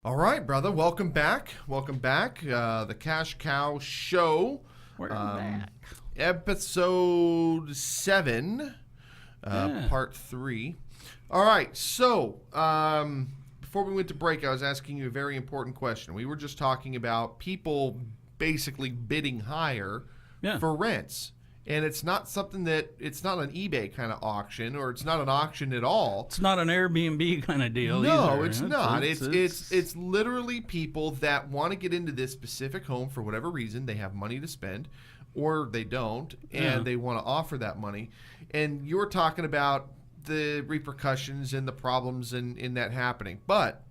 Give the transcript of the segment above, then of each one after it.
All right, brother. Welcome back. Welcome back. The Cash Cow Show. We're back. Episode 7, Yeah. part 3. All right. So, before we went to break, I was asking you a very important question. We were just talking about people basically bidding higher Yeah. for rents. And it's not something it's not an eBay kind of auction, or it's not an auction at all. It's not an Airbnb kind of deal No, either. it's not. It's literally people that want to get into this specific home for whatever reason. They have money to spend, or they don't, and Yeah. they want to offer that money. And you're talking about the repercussions and the problems in that happening. But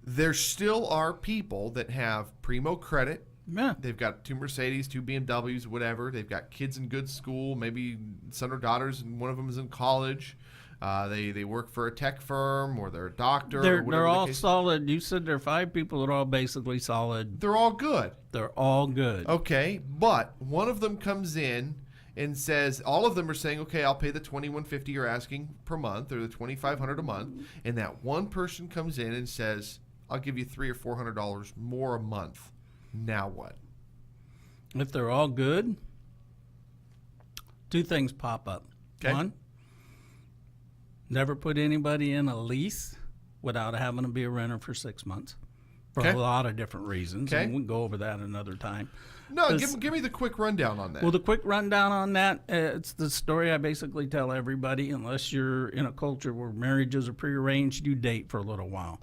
there still are people that have primo credit. Yeah. They've got 2 Mercedes, 2 BMWs, whatever. They've got kids in good school, maybe son or daughters, and one of them is in college. They work for a tech firm, or they're a doctor. or whatever They're the all case. solid. You said there are 5 people that are all basically solid. They're all good. They're all good. Okay, but one of them comes in and says, all of them are saying, okay, I'll pay the $2,150 you're asking per month, or the $2,500 a month. And that one person comes in and says, I'll give you $300 or $400 more a month. Now what? If they're all good, 2 things pop up. Okay. One, never put anybody in a lease without having to be a renter for 6 months for Okay. a lot of different reasons. Okay. And we can go over that another time. No, This- give me the quick rundown on that. Well, the quick rundown on that, it's the story I basically tell everybody, unless you're in a culture where marriages are prearranged, you date for a little while.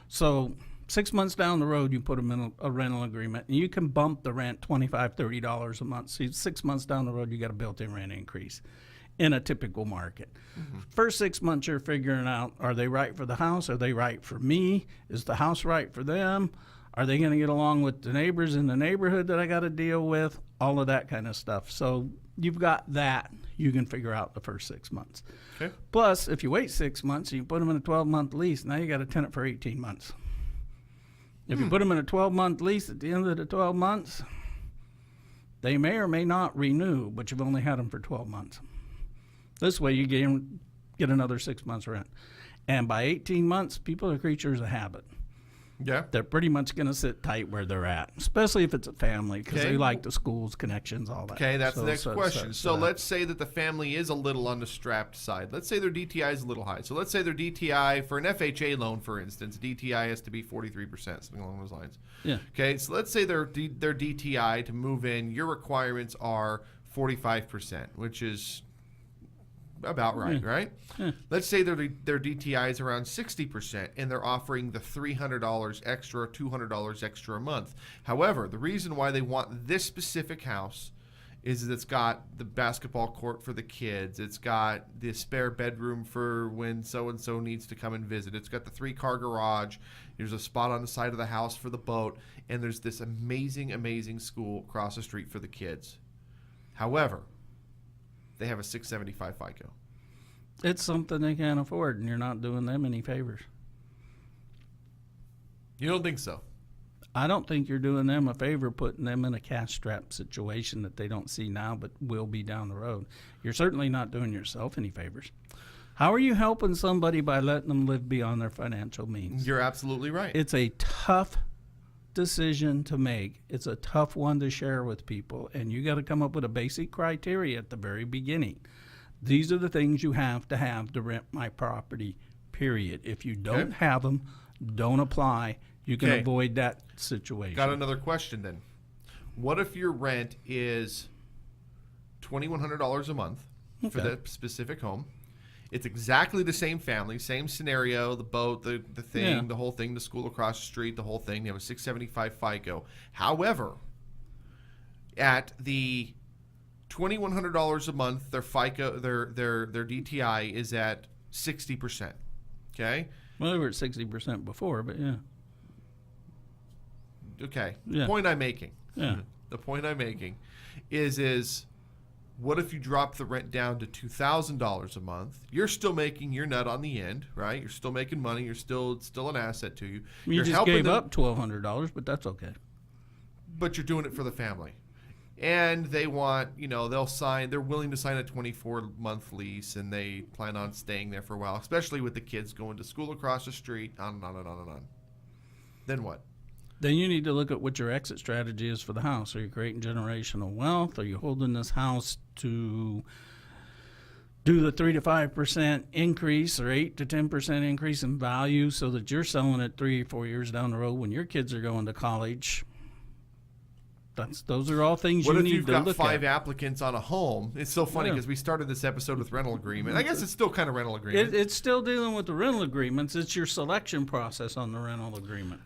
So 6 months down the road, you put them in a rental agreement, and you can bump the rent $25, $30 a month. So 6 months down the road, you got a built-in rent increase in a typical market. First 6 months, you're figuring out, are they right for the house? Are they right for me? Is the house right for them? Are they going to get along with the neighbors in the neighborhood that I got to deal with? All of that kind of stuff. So you've got that you can figure out the first 6 months. Okay. Plus, if you wait 6 months and you put them in a 12-month lease, now you got a tenant for 18 months. If you put them in a 12-month lease at the end of the 12 months, they may or may not renew, but you've only had them for 12 months. This way you get another 6 months rent. And by 18 months, people are creatures of habit. Yeah. They're pretty much going to sit tight where they're at, especially if it's a family, because Okay. they like the schools, connections, all that. Okay, that's the next question. So that. let's say that the family is a little on the strapped side. Let's say their DTI is a little high. So let's say their DTI for an FHA loan, for instance, DTI has to be 43%, something along those lines. Yeah. Okay, so let's say their DTI to move in, your requirements are 45%, which is about right, right? Yeah. Let's say their DTI is around 60%, and they're offering the $300 extra or $200 extra a month. However, the reason why they want this specific house is that it's got the basketball court for the kids. It's got the spare bedroom for when so-and-so needs to come and visit. It's got the 3-car garage. There's a spot on the side of the house for the boat. And there's this amazing, amazing school across the street for the kids. However, they have a 675 FICO. It's something they can't afford, and you're not doing them any favors. You don't think so? I don't think you're doing them a favor putting them in a cash strap situation that they don't see now but will be down the road. You're certainly not doing yourself any favors. How are you helping somebody by letting them live beyond their financial means? You're absolutely right. It's a tough decision to make. It's a tough one to share with people, and you got to come up with a basic criteria at the very beginning. These are the things you have to rent my property, period. If you don't have them, don't apply. You can avoid that situation. Got another question then. What if your rent is $2,100 a month for that specific home? It's exactly the same family, same scenario, the boat, the thing, the whole thing, the school across the street, the whole thing. They have a 675 FICO. However, at the $2,100 a month, their FICO, their DTI is at 60%. Okay? Well, they were at 60% before, but yeah. Okay. Yeah. The point I'm making. Yeah. The point I'm making is what if you drop the rent down to $2,000 a month? You're still making your nut on the end, right? You're still making money. You're still an asset to you. You You're just helping gave them, up $1,200, but that's okay. but you're doing it for the family. And they want, they're willing to sign a 24-month lease, and they plan on staying there for a while, especially with the kids going to school across the street, on and on and on and on. Then what? Then you need to look at what your exit strategy is for the house. Are you creating generational wealth? Are you holding this house to do the 3 to 5% increase or 8 to 10% increase in value so that you're selling it 3 or 4 years down the road when your kids are going to college? Those are all things what you if need you've to got look 5 at. applicants on a home? It's so funny because we started this episode with rental agreement. I guess it's still kind of rental agreement. It's still dealing with the rental agreements. It's your selection process on the rental agreement.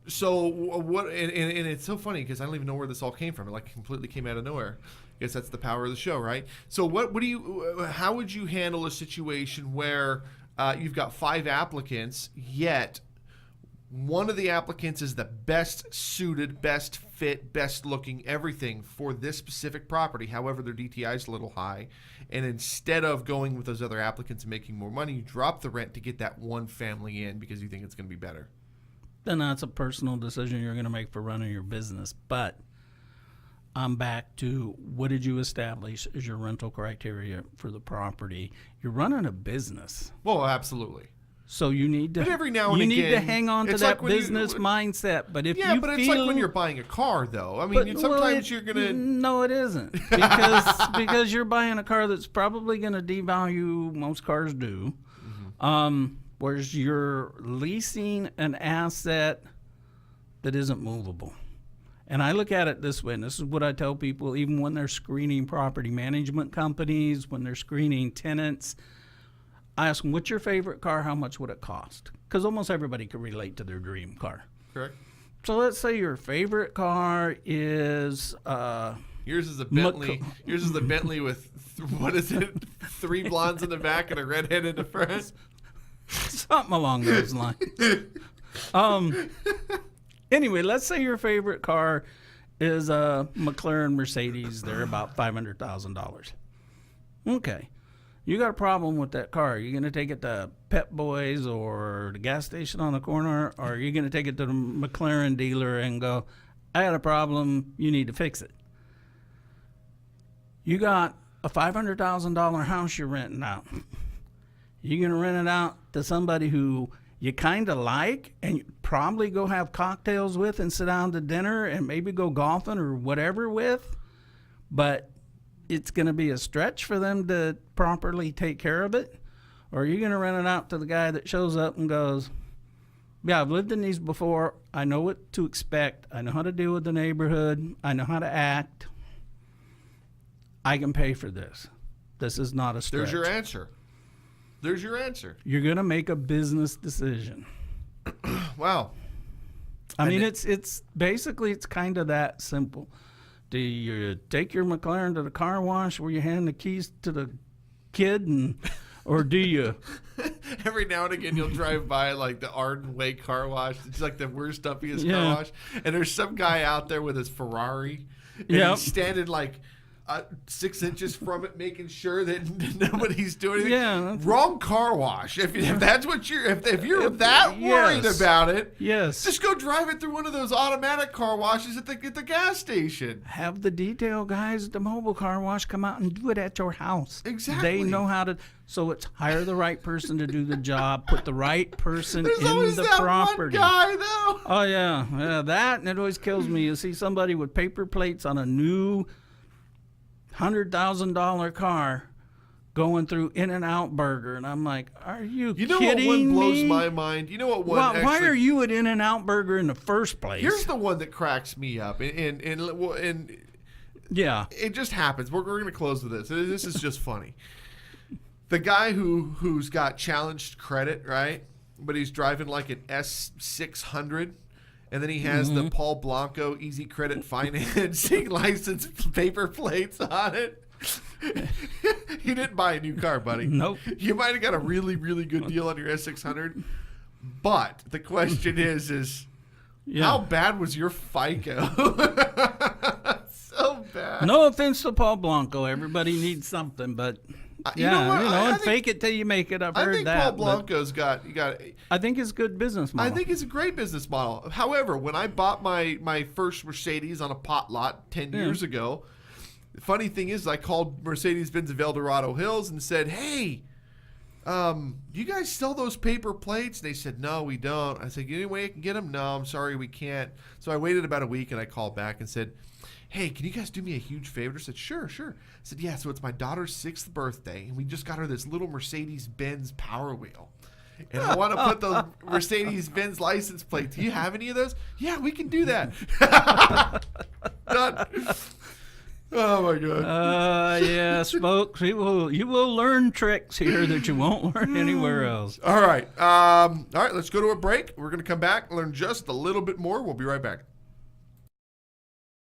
So what? And it's so funny because I don't even know where this all came from. It like completely came out of nowhere. I guess that's the power of the show, right? So what do you? How would you handle a situation where you've got 5 applicants, yet one of the applicants is the best suited, best fit, best looking, everything for this specific property. However, their DTI is a little high. And instead of going with those other applicants and making more money, you drop the rent to get that one family in because you think it's going to be better. Then that's a personal decision you're going to make for running your business. But I'm back to, what did you establish as your rental criteria for the property? You're running a business. Well, absolutely. So you need to, but every now and you again, need to hang on to it's that like when business mindset. But if yeah, you but feel, it's like when you're buying a car, though. I mean, sometimes you're gonna. No, it isn't, because you're buying a car that's probably going to devalue. Most cars do. Mm-hmm. Whereas you're leasing an asset that isn't movable. And I look at it this way, and this is what I tell people, even when they're screening property management companies, when they're screening tenants. I ask them, what's your favorite car? How much would it cost? Because almost everybody can relate to their dream car. Correct. So let's say your favorite car is... yours is a Bentley. Yours is the Bentley with, what is it, 3 blondes in the back and a redhead in the front? Something along those lines. Anyway, let's say your favorite car is a McLaren Mercedes. They're about $500,000. Okay. You got a problem with that car. Are you going to take it to Pep Boys or the gas station on the corner, or are you going to take it to the McLaren dealer and go, I got a problem, you need to fix it? You got a $500,000 house you're renting out. You're going to rent it out to somebody who you kind of like and you probably go have cocktails with and sit down to dinner and maybe go golfing or whatever with, but it's going to be a stretch for them to properly take care of it? Or are you going to rent it out to the guy that shows up and goes, yeah, I've lived in these before. I know what to expect. I know how to deal with the neighborhood. I know how to act. I can pay for this. This is not a stretch. There's your answer. There's your answer. You're going to make a business decision. Wow. I mean, it's basically, it's kind of that simple. Do you take your McLaren to the car wash where you hand the keys to the kid, or do you? Every now and again, you'll drive by like the Arden Way car wash. It's like the worst, dumpiest Yeah. car wash. And there's some guy out there with his Ferrari. And Yep. he's standing like 6 inches from it, making sure that nobody's doing anything. Yeah. Wrong car wash. If that's what if you're that worried Yes. about it, Yes. just go drive it through one of those automatic car washes at the gas station. Have the detail guys at the mobile car wash come out and do it at your house. Exactly. They know how to. So it's hire the right person to do the job. Put the right person There's in always the that property. one guy though. Oh yeah, that, and it always kills me. You see somebody with paper plates on a new $100,000 car going through In-N-Out Burger, and I'm like, are you You know kidding what one blows me? my mind? You know what one Why actually, are you at In-N-Out Burger in the first place? Here's the one that cracks me up, and yeah. it just happens. We're going to close with this. This is just funny. The guy who's got challenged credit, right? But he's driving like an S600, and then he has the Paul Blanco Easy Credit Financing license paper plates on it. You didn't buy a new car, buddy. Nope. You might have got a really, really good deal on your S600. But the question is Yeah. how bad was your FICO? So bad. No offense to Paul Blanco. Everybody needs something, but You know what? I and think- fake it till you make it. I've I heard think that. Paul but Blanco's got. I think it's good business model. I think it's a great business model. However, when I bought my first Mercedes on a pot lot 10 years ago, the funny thing is I called Mercedes-Benz of El Dorado Hills and said, hey, do you guys sell those paper plates? And they said, no, we don't. I said, any way I can get them? No, I'm sorry, we can't. So I waited about a week, and I called back and said, hey, can you guys do me a huge favor? I said, sure. I said, yeah, so it's my daughter's 6th birthday, and we just got her this little Mercedes-Benz Power Wheel. And I want to put the Mercedes-Benz license plate. Do you have any of those? Yeah, we can do that. Done. Oh my God. Yes, folks, you will learn tricks here that you won't learn anywhere else. All right. Let's go to a break. We're going to come back, learn just a little bit more. We'll be right back.